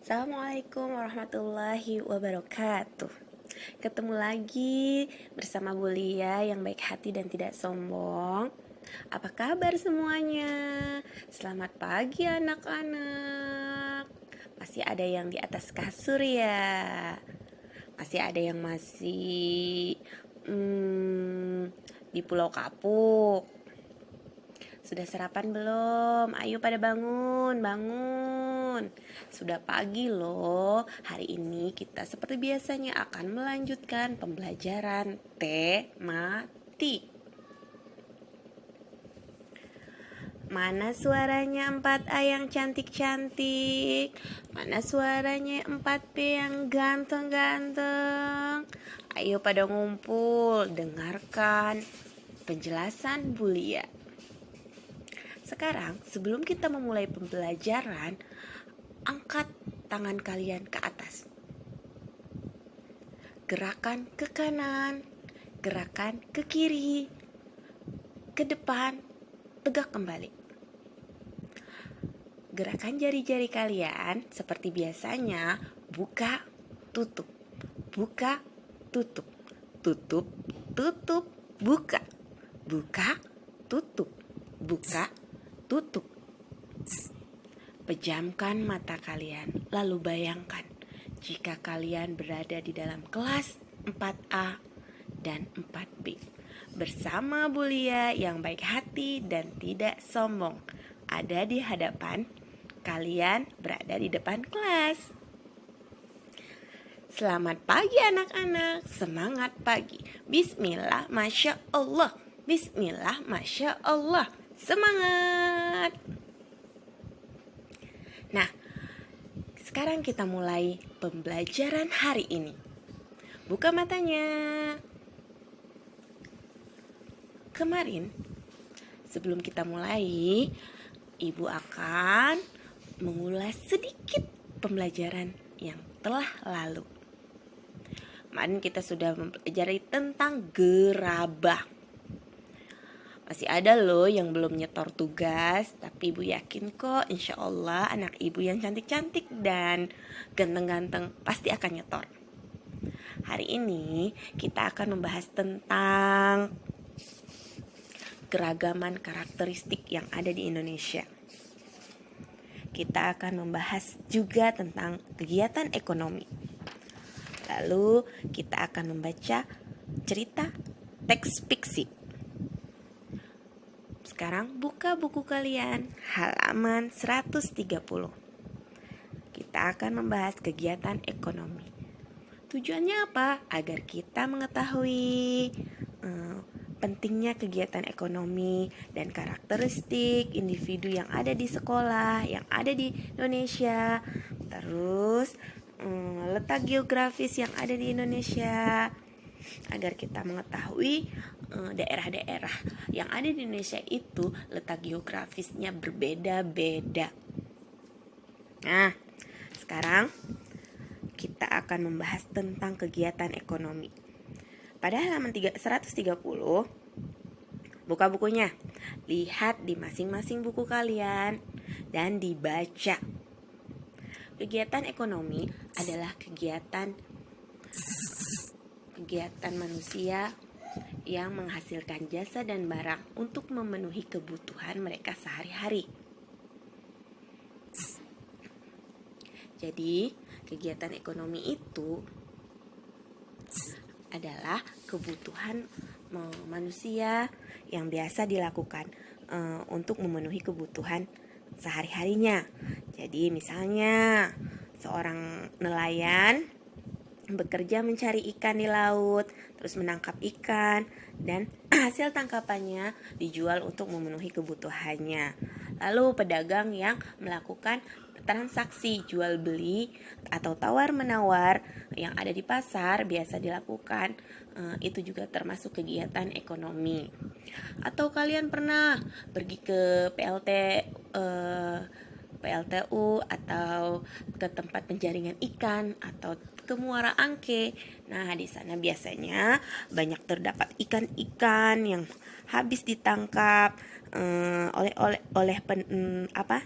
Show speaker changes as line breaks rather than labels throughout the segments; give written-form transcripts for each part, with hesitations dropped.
Assalamualaikum warahmatullahi wabarakatuh. Ketemu lagi bersama Bu Lia yang baik hati dan tidak sombong. Apa kabar semuanya? Selamat pagi anak-anak. Pasti ada yang di atas kasur ya. Pasti ada yang masih di Pulau Kapuk. Sudah sarapan belum? Ayo pada bangun, bangun. Sudah pagi loh. Hari ini kita seperti biasanya akan melanjutkan pembelajaran tematik. Mana suaranya 4A yang cantik-cantik? Mana suaranya 4B yang ganteng-ganteng? Ayo pada ngumpul, dengarkan penjelasan Bu Lia. Sekarang, sebelum kita memulai pembelajaran, angkat tangan kalian ke atas. Gerakan ke kanan, gerakan ke kiri, ke depan, tegak kembali. Gerakan jari-jari kalian seperti biasanya, buka, tutup, buka, tutup, tutup, tutup, buka, buka, tutup, buka, tutup. Pejamkan mata kalian, lalu bayangkan jika kalian berada di dalam kelas 4A dan 4B bersama Bu Lia yang baik hati dan tidak sombong. Ada di hadapan kalian, berada di depan kelas. Selamat pagi anak-anak, semangat pagi. Bismillah, Masya Allah. Bismillah, Masya Allah. Semangat. Nah, sekarang kita mulai pembelajaran hari ini. Buka matanya. Kemarin, sebelum kita mulai, Ibu akan mengulas sedikit pembelajaran yang telah lalu. Kemarin kita sudah mempelajari tentang gerabah. Masih ada loh yang belum nyetor tugas, tapi Ibu yakin kok insya Allah anak Ibu yang cantik-cantik dan ganteng-ganteng pasti akan nyetor. Hari ini kita akan membahas tentang keragaman karakteristik yang ada di Indonesia. Kita akan membahas juga tentang kegiatan ekonomi. Lalu kita akan membaca cerita teks fiksi. Sekarang buka buku kalian, halaman 130. Kita akan membahas kegiatan ekonomi. Tujuannya apa? Agar kita mengetahui pentingnya kegiatan ekonomi dan karakteristik individu yang ada di sekolah, yang ada di Indonesia. Terus letak geografis yang ada di Indonesia, agar kita mengetahui daerah-daerah yang ada di Indonesia itu letak geografisnya berbeda-beda. Nah, sekarang kita akan membahas tentang kegiatan ekonomi. Pada halaman 130, buka bukunya. Lihat di masing-masing buku kalian dan dibaca. Kegiatan ekonomi adalah kegiatan manusia yang menghasilkan jasa dan barang untuk memenuhi kebutuhan mereka sehari-hari. Jadi, kegiatan ekonomi itu adalah kebutuhan manusia yang biasa dilakukan untuk memenuhi kebutuhan sehari-harinya. Jadi, misalnya seorang nelayan bekerja mencari ikan di laut, terus menangkap ikan, dan hasil tangkapannya dijual untuk memenuhi kebutuhannya. Lalu pedagang yang melakukan transaksi jual beli atau tawar menawar yang ada di pasar biasa dilakukan, itu juga termasuk kegiatan ekonomi. Atau kalian pernah pergi ke PLT PLTU atau ke tempat penjaringan ikan atau ke Muara Angke. Nah, di sana biasanya banyak terdapat ikan-ikan yang habis ditangkap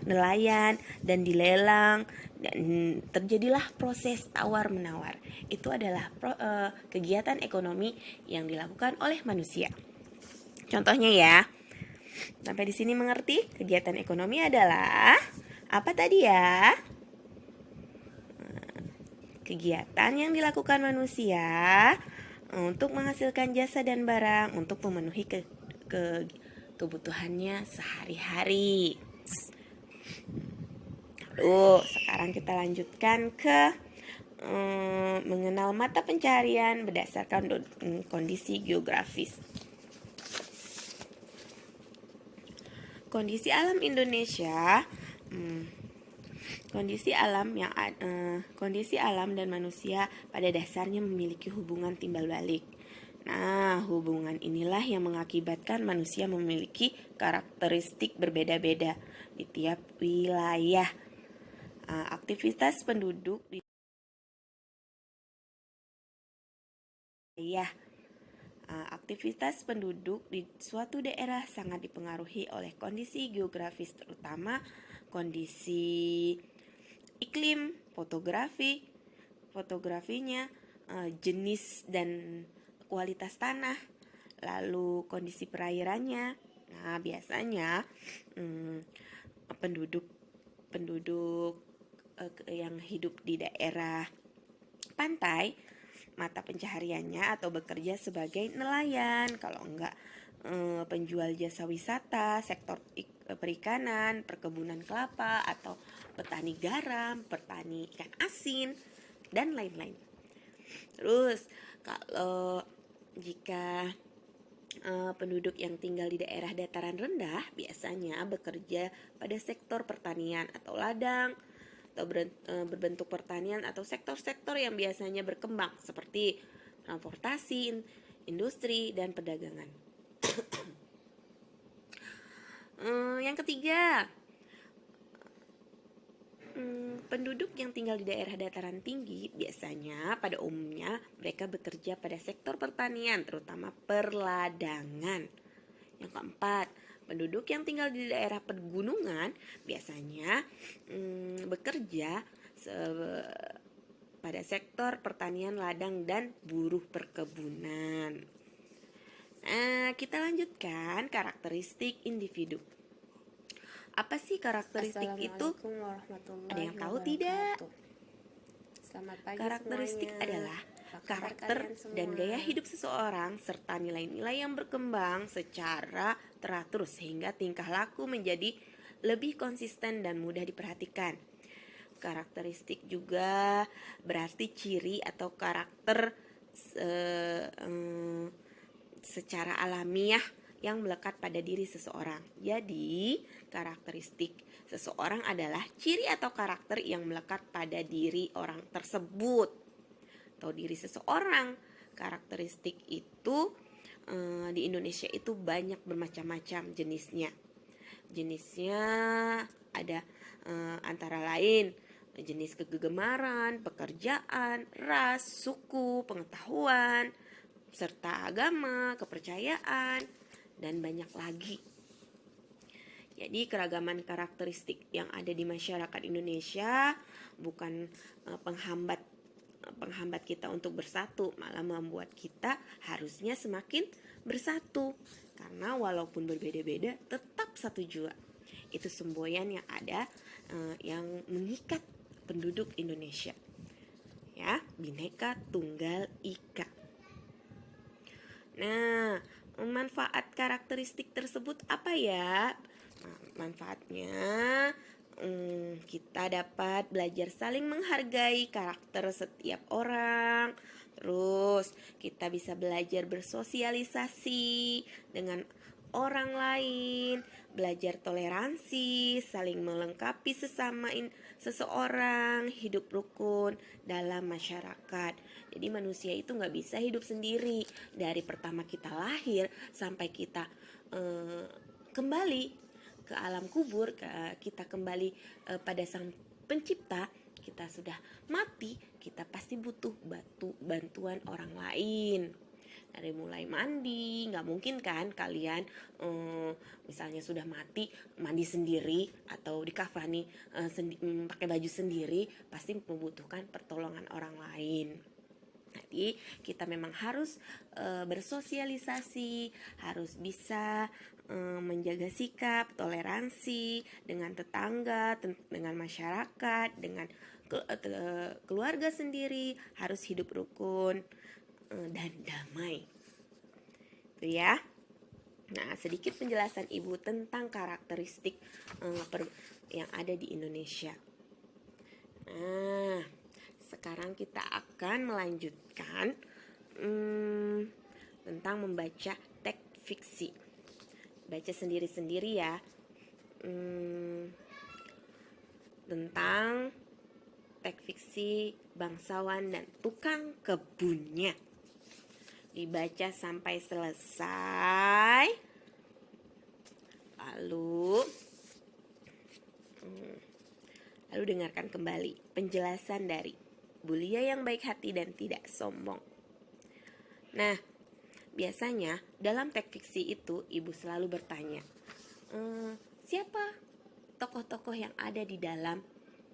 nelayan dan dilelang, dan terjadilah proses tawar menawar. Itu adalah kegiatan ekonomi yang dilakukan oleh manusia. Contohnya ya, sampai di sini mengerti? Kegiatan ekonomi adalah apa tadi ya? Kegiatan yang dilakukan manusia untuk menghasilkan jasa dan barang untuk memenuhi kebutuhannya sehari-hari. Lalu sekarang kita lanjutkan ke mengenal mata pencaharian berdasarkan kondisi geografis. Kondisi alam Indonesia, kondisi alam dan manusia pada dasarnya memiliki hubungan timbal balik. Nah, hubungan inilah yang mengakibatkan manusia memiliki karakteristik berbeda-beda di tiap wilayah. Aktivitas penduduk di suatu daerah sangat dipengaruhi oleh kondisi geografis, terutama kondisi iklim, fotografinya, jenis dan kualitas tanah, lalu kondisi perairannya. Nah, biasanya penduduk yang hidup di daerah pantai, mata pencahariannya atau bekerja sebagai nelayan, kalau enggak penjual jasa wisata, sektor perikanan, perkebunan kelapa, atau petani garam, petani ikan asin, dan lain-lain. Terus kalau jika penduduk yang tinggal di daerah dataran rendah biasanya bekerja pada sektor pertanian atau ladang, atau berbentuk pertanian atau sektor-sektor yang biasanya berkembang seperti transportasi, industri, dan perdagangan. Yang ketiga, penduduk yang tinggal di daerah dataran tinggi biasanya pada umumnya mereka bekerja pada sektor pertanian, terutama perladangan. Yang keempat, penduduk yang tinggal di daerah pegunungan biasanya bekerja pada sektor pertanian, ladang, dan buruh perkebunan. Kita lanjutkan karakteristik individu. Apa sih karakteristik itu? Ada yang tahu tidak?
Selamat pagi
karakteristik
semuanya.
adalah karakter dan gaya hidup seseorang serta nilai-nilai yang berkembang secara teratur sehingga tingkah laku menjadi lebih konsisten dan mudah diperhatikan. Karakteristik juga berarti ciri atau karakter secara alamiah yang melekat pada diri seseorang. Jadi, karakteristik seseorang adalah ciri atau karakter yang melekat pada diri orang tersebut atau diri seseorang. Karakteristik itu di Indonesia itu banyak bermacam-macam jenisnya. Jenisnya ada antara lain jenis kegemaran, pekerjaan, ras, suku, pengetahuan, serta agama, kepercayaan, dan banyak lagi. Jadi keragaman karakteristik yang ada di masyarakat Indonesia bukan penghambat kita untuk bersatu, malah membuat kita harusnya semakin bersatu. Karena walaupun berbeda-beda, tetap satu jua. Itu semboyan yang ada yang mengikat penduduk Indonesia. Ya, Bhinneka Tunggal Ika. Nah, manfaat karakteristik tersebut apa ya? Manfaatnya kita dapat belajar saling menghargai karakter setiap orang. Terus kita bisa belajar bersosialisasi dengan orang lain, belajar toleransi, saling melengkapi sesama seseorang, hidup rukun dalam masyarakat. Jadi manusia itu gak bisa hidup sendiri. Dari pertama kita lahir sampai kita kembali ke alam kubur, kita kembali pada Sang Pencipta, kita sudah mati, kita pasti butuh bantuan orang lain. Dari mulai mandi, nggak mungkin kan kalian misalnya sudah mati mandi sendiri atau dikafani pakai baju sendiri, pasti membutuhkan pertolongan orang lain. Jadi kita memang harus bersosialisasi, harus bisa menjaga sikap, toleransi dengan tetangga, dengan masyarakat, dengan keluarga sendiri, harus hidup rukun dan damai. Itu ya. Nah, sedikit penjelasan Ibu tentang karakteristik yang ada di Indonesia. Nah, sekarang kita akan melanjutkan tentang membaca teks fiksi. Baca sendiri-sendiri ya. Tentang teks fiksi bangsawan dan tukang kebunnya. Dibaca sampai selesai. Lalu dengarkan kembali penjelasan dari Bulia yang baik hati dan tidak sombong. Nah, biasanya dalam teks fiksi itu Ibu selalu bertanya, siapa tokoh-tokoh yang ada di dalam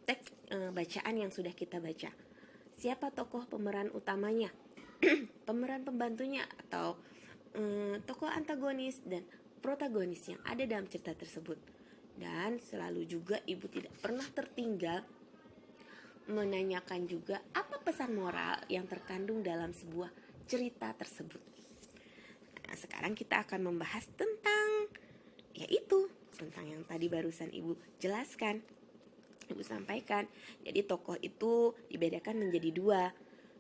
teks bacaan yang sudah kita baca? Siapa tokoh pemeran utamanya? Pemeran pembantunya atau tokoh antagonis dan protagonis yang ada dalam cerita tersebut. Dan selalu juga Ibu tidak pernah tertinggal menanyakan juga apa pesan moral yang terkandung dalam sebuah cerita tersebut. Nah, sekarang kita akan membahas tentang tentang yang tadi barusan Ibu jelaskan, Ibu sampaikan. Jadi tokoh itu dibedakan menjadi dua,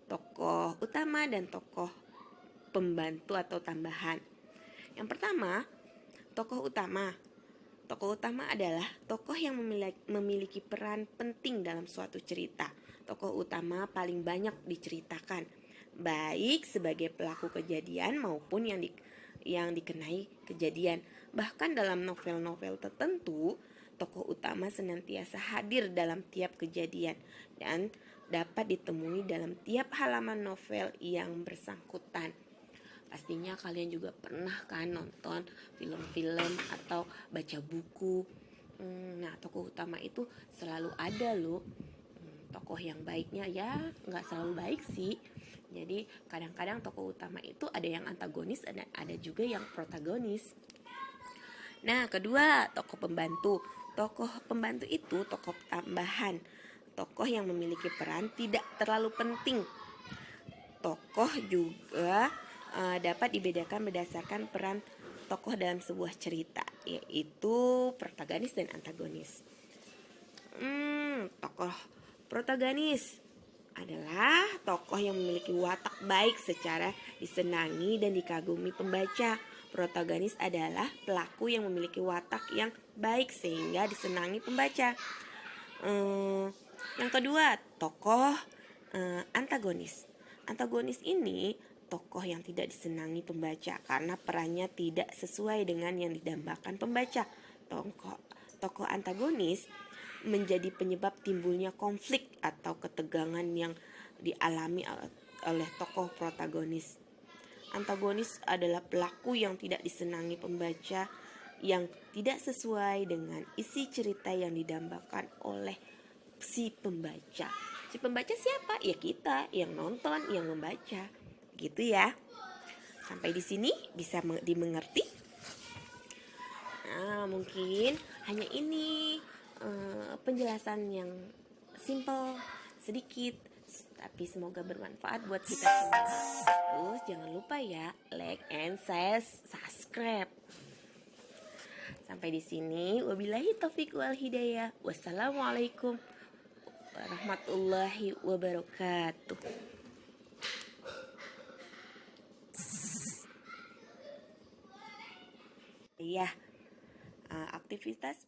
tokoh utama dan tokoh pembantu atau tambahan. Yang pertama, tokoh utama. Tokoh utama adalah tokoh yang memiliki peran penting dalam suatu cerita. Tokoh utama paling banyak diceritakan, baik sebagai pelaku kejadian maupun yang dikenai kejadian. Bahkan dalam novel-novel tertentu, tokoh utama senantiasa hadir dalam tiap kejadian dan dapat ditemui dalam tiap halaman novel yang bersangkutan. Pastinya kalian juga pernah kan nonton film-film atau baca buku. Nah, tokoh utama itu selalu ada loh. Tokoh yang baiknya ya nggak selalu baik sih. Jadi kadang-kadang tokoh utama itu ada yang antagonis dan ada juga yang protagonis. Nah, kedua, tokoh pembantu. Tokoh pembantu itu tokoh tambahan. Tokoh yang memiliki peran tidak terlalu penting. Tokoh juga dapat dibedakan berdasarkan peran tokoh dalam sebuah cerita, yaitu protagonis dan antagonis. Tokoh protagonis adalah tokoh yang memiliki watak baik secara disenangi dan dikagumi pembaca. Protagonis adalah pelaku yang memiliki watak yang baik sehingga disenangi pembaca. Yang kedua, tokoh antagonis. Antagonis ini tokoh yang tidak disenangi pembaca karena perannya tidak sesuai dengan yang didambakan pembaca. Tokoh antagonis menjadi penyebab timbulnya konflik atau ketegangan yang dialami oleh tokoh protagonis. Antagonis adalah pelaku yang tidak disenangi pembaca yang tidak sesuai dengan isi cerita yang didambakan oleh si pembaca. Si pembaca siapa? Ya kita yang nonton, yang membaca. Gitu ya. Sampai di sini bisa dimengerti? Nah, mungkin hanya ini penjelasan yang simple, sedikit, tapi semoga bermanfaat buat kita semua. Terus jangan lupa ya, like and subscribe. Sampai di sini, wabillahi taufiq wal hidayah. Wassalamualaikum warahmatullahi wabarakatuh. Iya, aktivitas